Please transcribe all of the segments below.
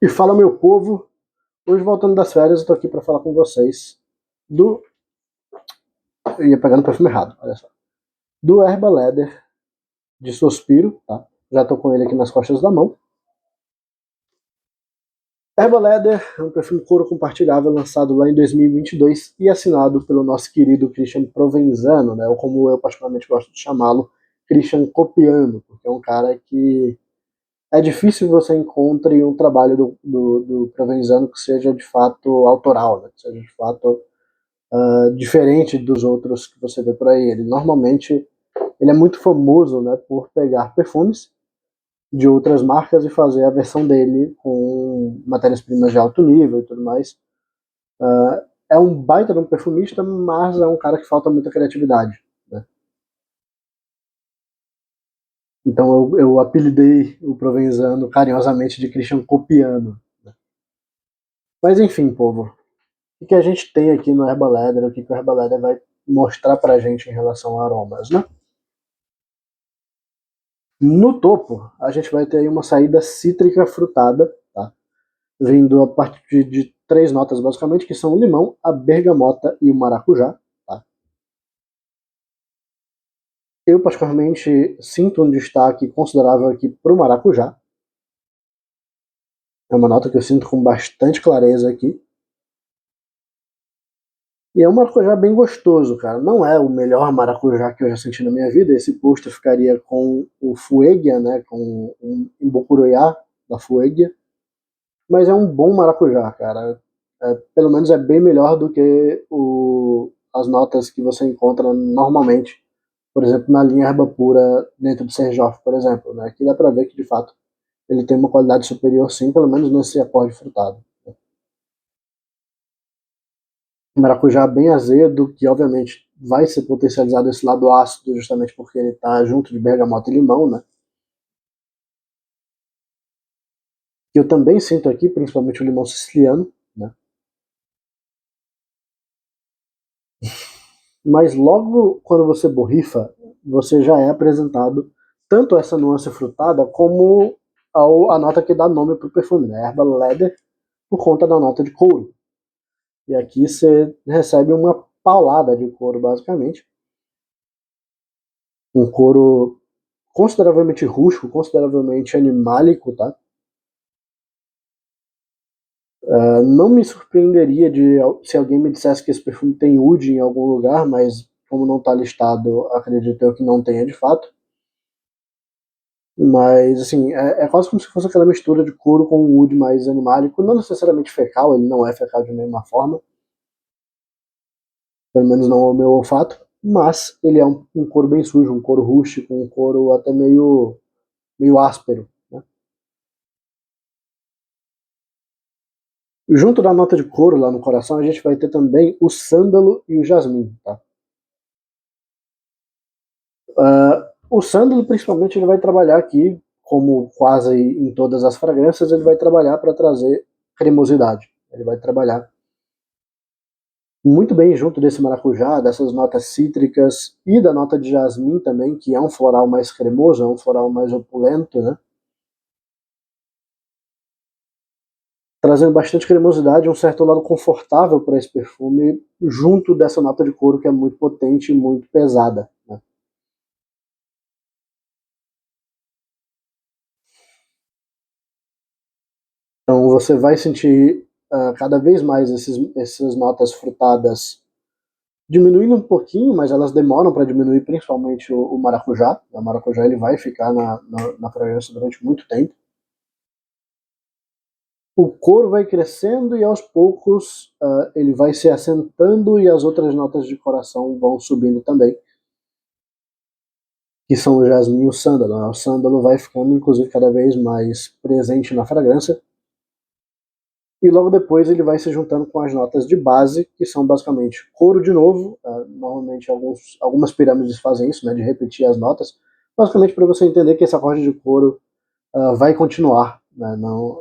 E fala, meu povo, hoje voltando das férias eu tô aqui para falar com vocês do... Eu ia pegando o perfume errado, olha só. Do Herba Leather de Suspiro, tá? Já tô com ele aqui nas costas da mão. Herba Leather é um perfume couro compartilhável lançado lá em 2022 e assinado pelo nosso querido Christian Provenzano, né? Ou como eu particularmente gosto de chamá-lo, Christian Copiano, porque é um cara que é difícil você encontre um trabalho do Provenzano que seja de fato autoral, né? Que seja de fato diferente dos outros que você vê por aí. Ele normalmente ele é muito famoso, né, por pegar perfumes de outras marcas e fazer a versão dele com matérias-primas de alto nível e tudo mais. É um baita de um perfumista, mas é um cara que falta muita criatividade, né? Então eu apelidei o Provenzano carinhosamente de Christian Copiano. Né? Mas enfim, povo, o que a gente tem aqui no Herbal Leather, o que o Herbal Leather vai mostrar pra gente em relação a aromas, né? No topo, a gente vai ter aí uma saída cítrica frutada, tá? Vindo a partir de três notas, basicamente, que são o limão, a bergamota e o maracujá. Tá? Eu, particularmente, sinto um destaque considerável aqui para o maracujá. É uma nota que eu sinto com bastante clareza aqui. E é um maracujá bem gostoso, cara. Não é o melhor maracujá que eu já senti na minha vida. Esse posto ficaria com o Fuegia, né? Com o Imbocuruiá da Fuegia. Mas é um bom maracujá, cara. Pelo menos é bem melhor do que as notas que você encontra normalmente, por exemplo, na linha erva pura dentro do Serjoff, por exemplo. Né? Aqui dá pra ver que, de fato, ele tem uma qualidade superior, sim, pelo menos nesse acorde frutado. Maracujá bem azedo, que obviamente vai ser potencializado esse lado ácido, justamente porque ele está junto de bergamota e limão, né? Que eu também sinto aqui, principalmente o limão siciliano, né? Mas logo quando você borrifa, você já é apresentado tanto essa nuance frutada como a nota que dá nome para o perfume, né? Erba Leather, por conta da nota de couro. E aqui você recebe uma paulada de couro, basicamente. Um couro consideravelmente rústico, consideravelmente animálico, tá? Não me surpreenderia se alguém me dissesse que esse perfume tem oud em algum lugar, mas como não está listado, acredito eu que não tenha de fato. Mas, assim, é quase como se fosse aquela mistura de couro com um oud mais animálico, não necessariamente fecal, ele não é fecal de nenhuma forma, pelo menos não ao meu olfato, mas ele é um couro bem sujo, um couro rústico, um couro até meio áspero. Né? Junto da nota de couro lá no coração, a gente vai ter também o sândalo e o jasmim. Tá? O sândalo, principalmente, ele vai trabalhar aqui, como quase em todas as fragrâncias, ele vai trabalhar para trazer cremosidade. Ele vai trabalhar muito bem junto desse maracujá, dessas notas cítricas e da nota de jasmim também, que é um floral mais cremoso, é um floral mais opulento, né? Trazendo bastante cremosidade, um certo lado confortável para esse perfume, junto dessa nota de couro que é muito potente e muito pesada. Né? Então você vai sentir cada vez mais essas notas frutadas diminuindo um pouquinho, mas elas demoram para diminuir, principalmente o maracujá. O maracujá ele vai ficar na fragrância durante muito tempo. O couro vai crescendo e aos poucos ele vai se assentando e as outras notas de coração vão subindo também, que são o jasmim e o sândalo. Né? O sândalo vai ficando, inclusive, cada vez mais presente na fragrância. E logo depois ele vai se juntando com as notas de base, que são basicamente couro de novo. Normalmente algumas pirâmides fazem isso, né, de repetir as notas, basicamente para você entender que esse acorde de couro vai continuar, né, não,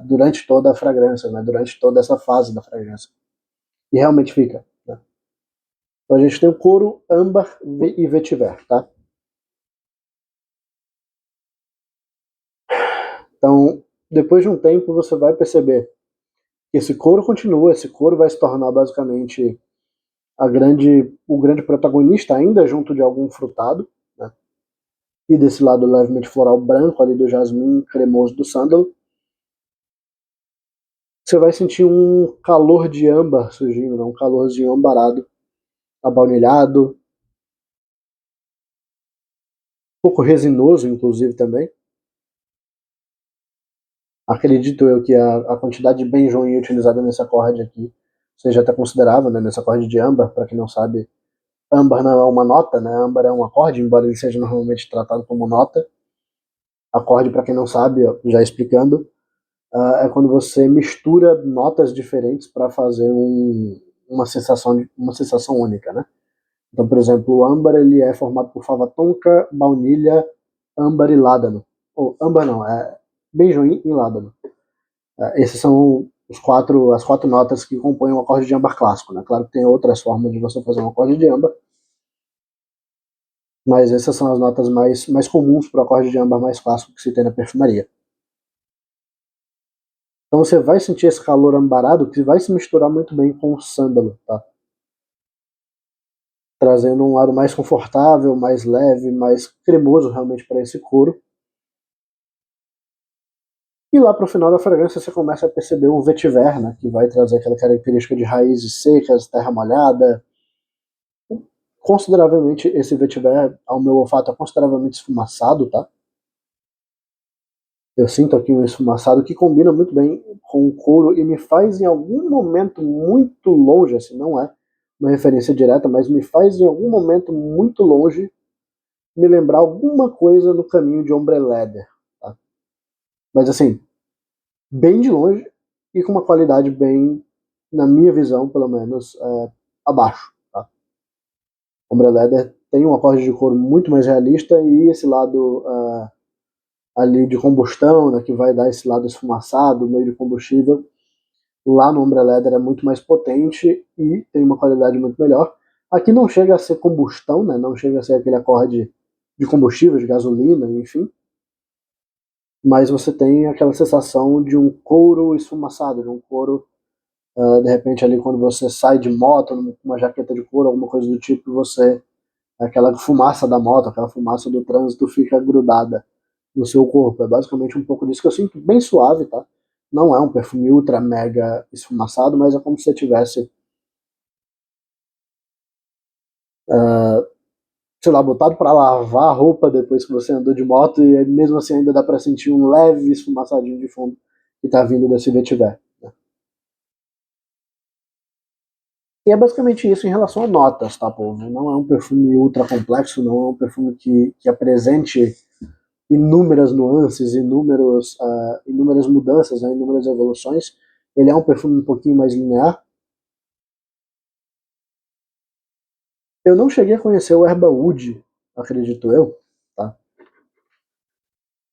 durante toda a fragrância, né, durante toda essa fase da fragrância. E realmente fica. Né? Então a gente tem o couro, âmbar e vetiver. Tá? Então, depois de um tempo você vai perceber que esse couro continua, esse couro vai se tornar basicamente o grande protagonista ainda junto de algum frutado, né? E desse lado levemente floral branco ali do jasmim cremoso do sândalo, você vai sentir um calor de âmbar surgindo, né? Um calorzinho ambarado, abaunilhado, um pouco resinoso inclusive também. Acredito eu que a quantidade de benjoim utilizada nesse acorde aqui seja até considerável, né? Nesse acorde de âmbar, para quem não sabe, âmbar não é uma nota, né? Âmbar é um acorde, embora ele seja normalmente tratado como nota. Acorde, para quem não sabe, já explicando, é quando você mistura notas diferentes para fazer uma sensação única, né? Então, por exemplo, o âmbar ele é formado por fava tonka, baunilha, âmbar e ládano. Ou âmbar não, é benjoim e ládano. Esses são as quatro notas que compõem o acorde de âmbar clássico, né? Claro que tem outras formas de você fazer um acorde de âmbar, mas essas são as notas mais comuns para o acorde de âmbar mais clássico que se tem na perfumaria. Então você vai sentir esse calor ambarado que vai se misturar muito bem com o sândalo, tá? Trazendo um lado mais confortável, mais leve, mais cremoso realmente para esse couro. E lá para o final da fragrância você começa a perceber o vetiver, né, que vai trazer aquela característica de raízes secas, terra molhada. Consideravelmente, esse vetiver, ao meu olfato, é consideravelmente esfumaçado, tá? Eu sinto aqui um esfumaçado que combina muito bem com o couro e me faz em algum momento muito longe, assim, não é uma referência direta, mas me faz em algum momento muito longe me lembrar alguma coisa no caminho de Ombre Leather, tá? Mas assim, bem de longe e com uma qualidade bem, na minha visão, pelo menos, abaixo, tá? Ombre Leather tem um acorde de couro muito mais realista e esse lado ali de combustão, né, que vai dar esse lado esfumaçado, meio de combustível, lá no Ombre Leather é muito mais potente e tem uma qualidade muito melhor. Aqui não chega a ser combustão, né, não chega a ser aquele acorde de combustível, de gasolina, enfim, mas você tem aquela sensação de um couro esfumaçado, de um couro, de repente ali quando você sai de moto, numa jaqueta de couro, alguma coisa do tipo, você, aquela fumaça da moto, aquela fumaça do trânsito fica grudada no seu corpo. É basicamente um pouco disso que eu sinto, bem suave, tá? Não é um perfume ultra mega esfumaçado, mas é como se você tivesse, sei lá, botado para lavar a roupa depois que você andou de moto e mesmo assim ainda dá para sentir um leve esfumaçadinho de fundo que tá vindo desse vetiver. Né? E é basicamente isso em relação a notas, tá, povo? Não é um perfume ultra complexo, não é um perfume que apresente inúmeras nuances, inúmeras mudanças, né, inúmeras evoluções. Ele é um perfume um pouquinho mais linear. Eu não cheguei a conhecer o Herba Wood, acredito eu, tá?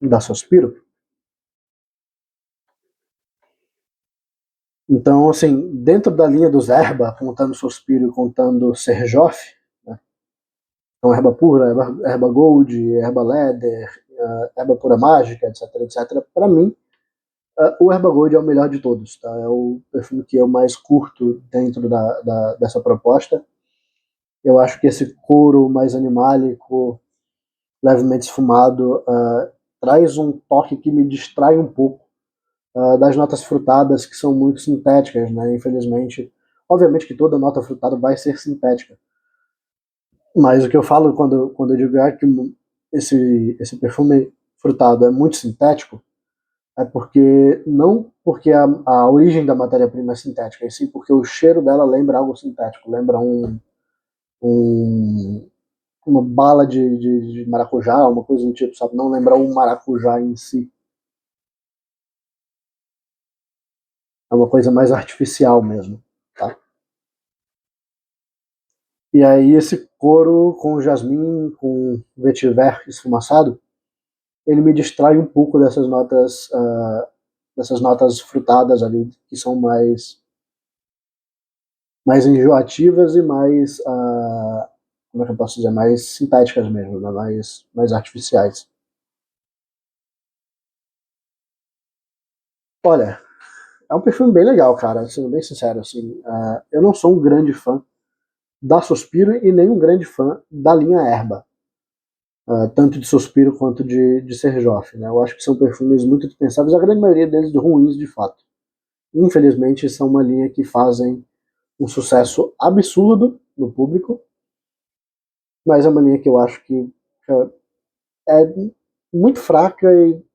Da Sospiro. Então, assim, dentro da linha dos Herba, contando Sospiro e contando Serjoff, né? Então, Herba Pura, Herba Gold, Herba Leather, Herba Pura Mágica, etc, etc. Para mim, o Herba Gold é o melhor de todos, tá? É o perfume que eu mais curto dentro dessa proposta. Eu acho que esse couro mais animálico, levemente esfumado, traz um toque que me distrai um pouco das notas frutadas, que são muito sintéticas, né? Infelizmente. Obviamente que toda nota frutada vai ser sintética. Mas o que eu falo quando eu digo que esse perfume frutado é muito sintético, é porque não porque a origem da matéria-prima é sintética, e sim porque o cheiro dela lembra algo sintético, lembra um, uma bala de maracujá, uma coisa do tipo, sabe? Não lembra um maracujá em si. É uma coisa mais artificial mesmo, tá? E aí esse couro com jasmim, com vetiver esfumaçado, ele me distrai um pouco dessas notas frutadas ali, que são mais enjoativas e como é que eu posso dizer, mais sintéticas mesmo, né? Mais artificiais. Olha, é um perfume bem legal, cara, sendo bem sincero, assim, eu não sou um grande fã da Suspiro e nem um grande fã da linha Erba, tanto de Suspiro quanto de Serjoff, né? Eu acho que são perfumes muito dispensáveis, a grande maioria deles ruins de fato. Infelizmente, são uma linha que fazem um sucesso absurdo no público, mas é uma linha que eu acho que é muito fraca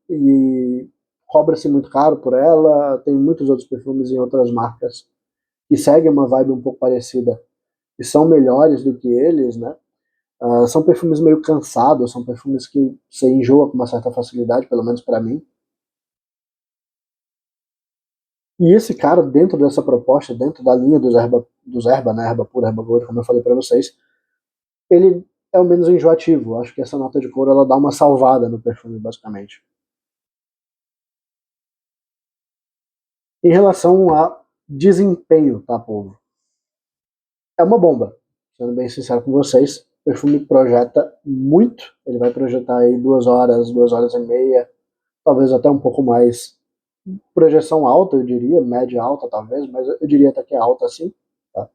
e cobra-se muito caro por ela. Tem muitos outros perfumes em outras marcas que seguem uma vibe um pouco parecida e são melhores do que eles, né? São perfumes meio cansados, são perfumes que você enjoa com uma certa facilidade, pelo menos para mim. E esse cara, dentro dessa proposta, dentro da linha dos erba, né, erba pura, erba gorda, como eu falei para vocês, ele é o menos enjoativo. Acho que essa nota de couro ela dá uma salvada no perfume, basicamente. Em relação a desempenho, tá, povo? É uma bomba. Sendo bem sincero com vocês, o perfume projeta muito. Ele vai projetar aí 2 horas, 2 horas e meia, talvez até um pouco mais. Projeção alta, eu diria, média alta talvez, mas eu diria até que é alta assim. Tá?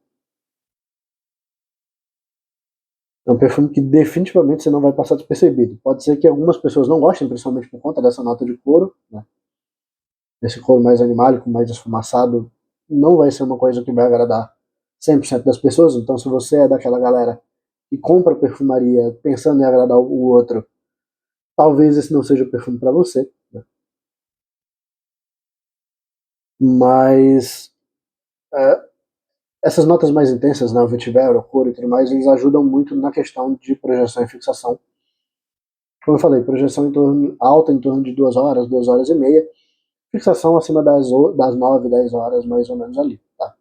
É um perfume que definitivamente você não vai passar despercebido. Pode ser que algumas pessoas não gostem, principalmente por conta dessa nota de couro, né? Esse couro mais animálico, mais esfumaçado, não vai ser uma coisa que vai agradar 100% das pessoas. Então, se você é daquela galera que compra perfumaria pensando em agradar o outro, talvez esse não seja o perfume para você. Né? Mas essas notas mais intensas, né, o vetiver, o couro e tudo mais, eles ajudam muito na questão de projeção e fixação. Como eu falei, projeção alta em torno de 2 horas, 2 horas e meia, fixação acima das 9, 10 horas, mais ou menos ali. Tá?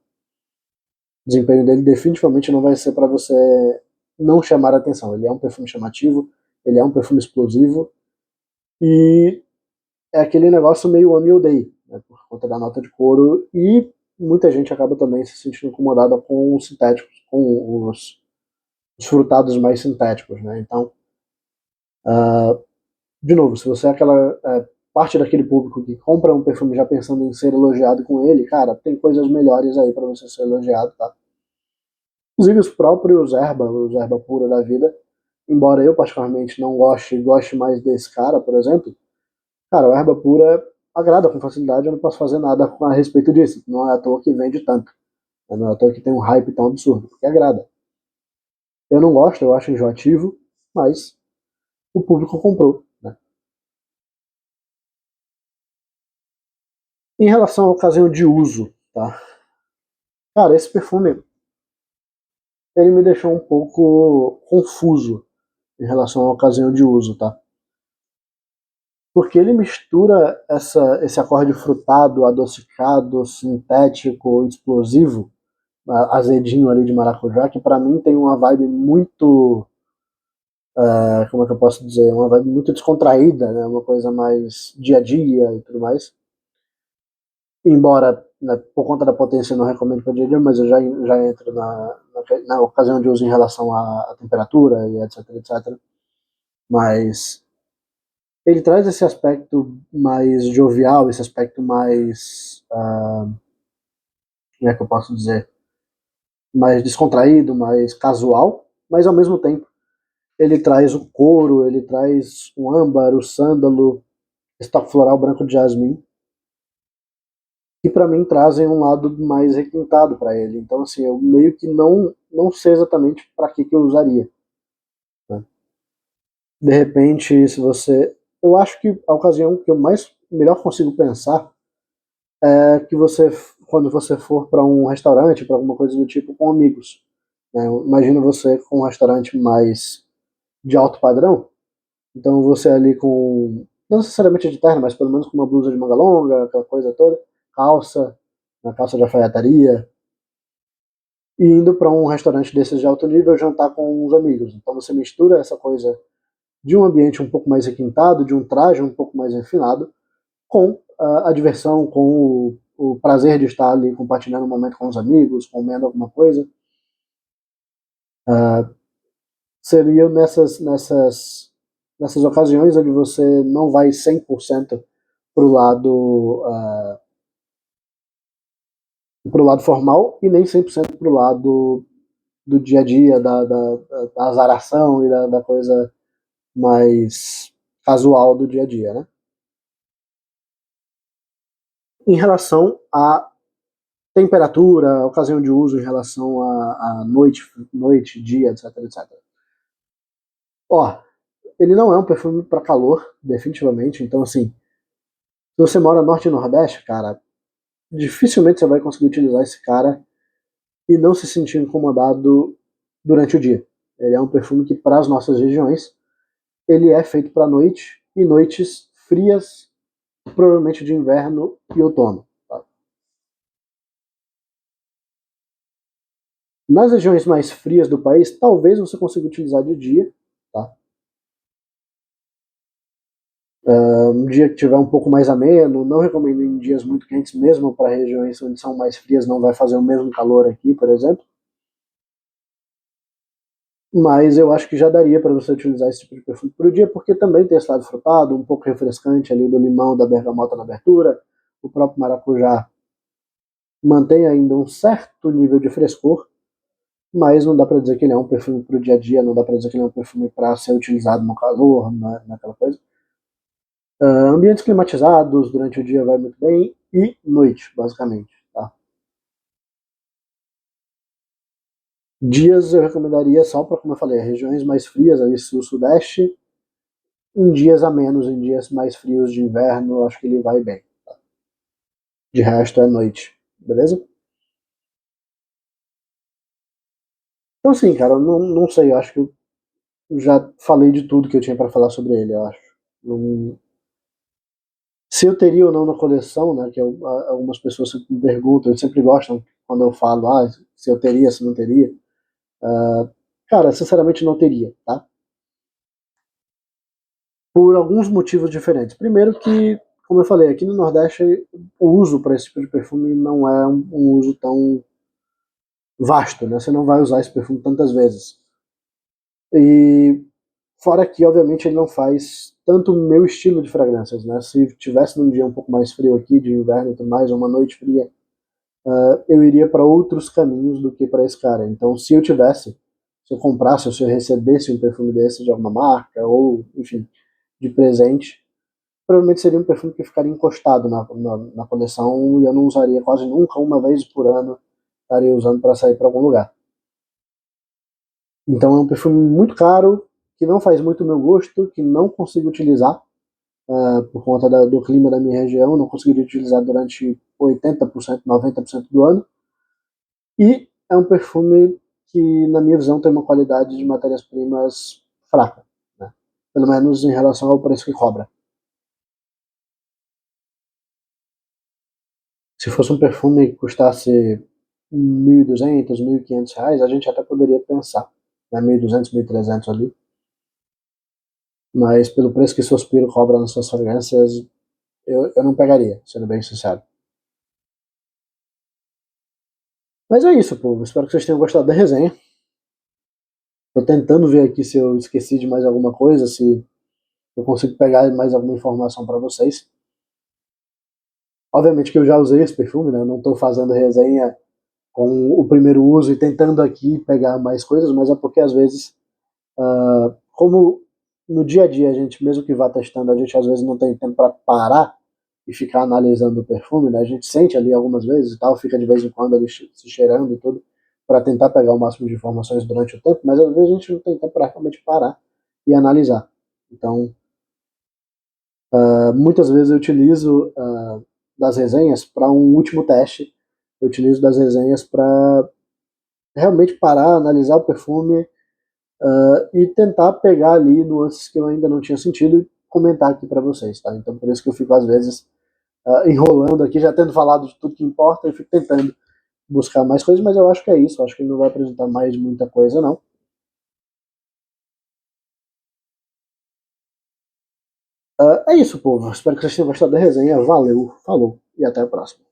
O desempenho dele definitivamente não vai ser para você não chamar a atenção. Ele é um perfume chamativo, ele é um perfume explosivo e é aquele negócio meio ame ou odeie, né, por conta da nota de couro e muita gente acaba também se sentindo incomodada com os sintéticos, com os frutados mais sintéticos, né? Então, de novo, se você é aquela parte daquele público que compra um perfume já pensando em ser elogiado com ele, cara, tem coisas melhores aí para você ser elogiado, tá? Inclusive os erba pura da vida, embora eu particularmente não goste mais desse cara, por exemplo, cara, o erba pura agrada com facilidade, eu não posso fazer nada a respeito disso. Não é à toa que vende tanto. Não é à toa que tem um hype tão absurdo, porque agrada. Eu não gosto, eu acho enjoativo, mas o público comprou. Né? Em relação à ocasião de uso, tá? Cara, esse perfume, ele me deixou um pouco confuso em relação à ocasião de uso, tá? Porque ele mistura esse acorde frutado, adocicado, sintético, explosivo, azedinho ali de maracujá, que para mim tem uma vibe muito, como é que eu posso dizer, uma vibe muito descontraída, né? Uma coisa mais dia a dia e tudo mais. Embora, né, por conta da potência, eu não recomendo para dia a dia, mas eu já entro na ocasião de uso em relação à temperatura e etc, etc. Mas ele traz esse aspecto mais jovial, esse aspecto mais, como é que eu posso dizer, mais descontraído, mais casual, mas ao mesmo tempo ele traz o couro, ele traz o âmbar, o sândalo, esse toque floral branco de jasmim, que para mim trazem um lado mais requintado para ele. Então assim, eu meio que não sei exatamente para que eu usaria. Né? De repente, se você, eu acho que a ocasião que eu mais melhor consigo pensar é que você, quando você for para um restaurante, para alguma coisa do tipo, com amigos. Né? Imagina você com um restaurante mais de alto padrão, então você ali com, não necessariamente de terno, mas pelo menos com uma blusa de manga longa, aquela coisa toda, calça, uma calça de alfaiataria, e indo para um restaurante desses de alto nível jantar com uns amigos. Então você mistura essa coisa de um ambiente um pouco mais requintado, de um traje um pouco mais refinado, com a diversão, com o prazer de estar ali compartilhando um momento com os amigos, comendo alguma coisa. Seriam nessas ocasiões onde você não vai 100% para o lado pro lado formal e nem 100% pro lado do dia a dia, da azaração e da coisa mais casual do dia a dia, né? Em relação à temperatura, ocasião de uso em relação a noite, dia, etc, etc. Ó, ele não é um perfume para calor, definitivamente. Então, assim, se você mora no norte e nordeste, cara, dificilmente você vai conseguir utilizar esse cara e não se sentir incomodado durante o dia. Ele é um perfume que, para as nossas regiões, ele é feito para noite e noites frias, provavelmente de inverno e outono. Tá? Nas regiões mais frias do país, talvez você consiga utilizar de dia, tá? Um dia que tiver um pouco mais ameno, não recomendo em dias muito quentes, mesmo para regiões onde são mais frias, não vai fazer o mesmo calor aqui, por exemplo. Mas eu acho que já daria para você utilizar esse tipo de perfume por dia, porque também tem esse lado frutado, um pouco refrescante ali do limão, da bergamota na abertura, o próprio maracujá mantém ainda um certo nível de frescor, mas não dá para dizer que ele é um perfume para o dia a dia, não dá para dizer que ele é um perfume para ser utilizado no calor, naquela coisa. Ambientes climatizados durante o dia vai muito bem e noite, basicamente. Tá? Dias eu recomendaria só para, como eu falei, regiões mais frias, ali sul-sudeste, em dias a menos, em dias mais frios de inverno, eu acho que ele vai bem. De resto é noite, beleza? Então assim, cara, eu não sei, eu acho que eu já falei de tudo que eu tinha para falar sobre ele, eu acho. Não, se eu teria ou não na coleção, né, que algumas pessoas sempre me perguntam, eles sempre gostam quando eu falo, se eu teria, se não teria. Cara, sinceramente não teria, tá? Por alguns motivos diferentes. Primeiro que, como eu falei, aqui no Nordeste o uso para esse tipo de perfume não é um uso tão vasto, né? Você não vai usar esse perfume tantas vezes. E fora que, obviamente, ele não faz tanto o meu estilo de fragrâncias, né? Se tivesse num dia um pouco mais frio aqui, de inverno e tudo mais, uma noite fria, eu iria para outros caminhos do que para esse cara. Então, se eu tivesse, se eu comprasse ou se eu recebesse um perfume desse de alguma marca, ou, enfim, de presente, provavelmente seria um perfume que ficaria encostado na coleção e eu não usaria quase nunca, uma vez por ano, estaria usando para sair para algum lugar. Então é um perfume muito caro, que não faz muito o meu gosto, que não consigo utilizar por conta do clima da minha região, não conseguiria utilizar durante 80%, 90% do ano. E é um perfume que, na minha visão, tem uma qualidade de matérias-primas fraca, né? Pelo menos em relação ao preço que cobra. Se fosse um perfume que custasse 1.200, R$ 1.500, a gente até poderia pensar, né? 1.200, 1.300 ali. Mas pelo preço que Suspiro cobra nas suas fragrâncias, eu não pegaria, sendo bem sincero. Mas é isso, povo. Espero que vocês tenham gostado da resenha. Tô tentando ver aqui se eu esqueci de mais alguma coisa, se eu consigo pegar mais alguma informação para vocês. Obviamente que eu já usei esse perfume, né? Eu não estou fazendo resenha com o primeiro uso e tentando aqui pegar mais coisas, mas é porque às vezes, como no dia a dia a gente, mesmo que vá testando, a gente às vezes não tem tempo para parar e ficar analisando o perfume, né? A gente sente ali algumas vezes e tal, fica de vez em quando ali se cheirando e tudo, para tentar pegar o máximo de informações durante o tempo, mas às vezes a gente não tem tempo para realmente parar e analisar. Então, muitas vezes eu utilizo das resenhas para um último teste, eu utilizo das resenhas para realmente parar, analisar o perfume e tentar pegar ali nuances que eu ainda não tinha sentido e comentar aqui para vocês, tá? Então por isso que eu fico às vezes enrolando aqui, já tendo falado de tudo que importa, eu fico tentando buscar mais coisas, mas eu acho que é isso, eu acho que ele não vai apresentar mais muita coisa não. É isso, povo. Espero que vocês tenham gostado da resenha. Valeu, falou e até a próxima.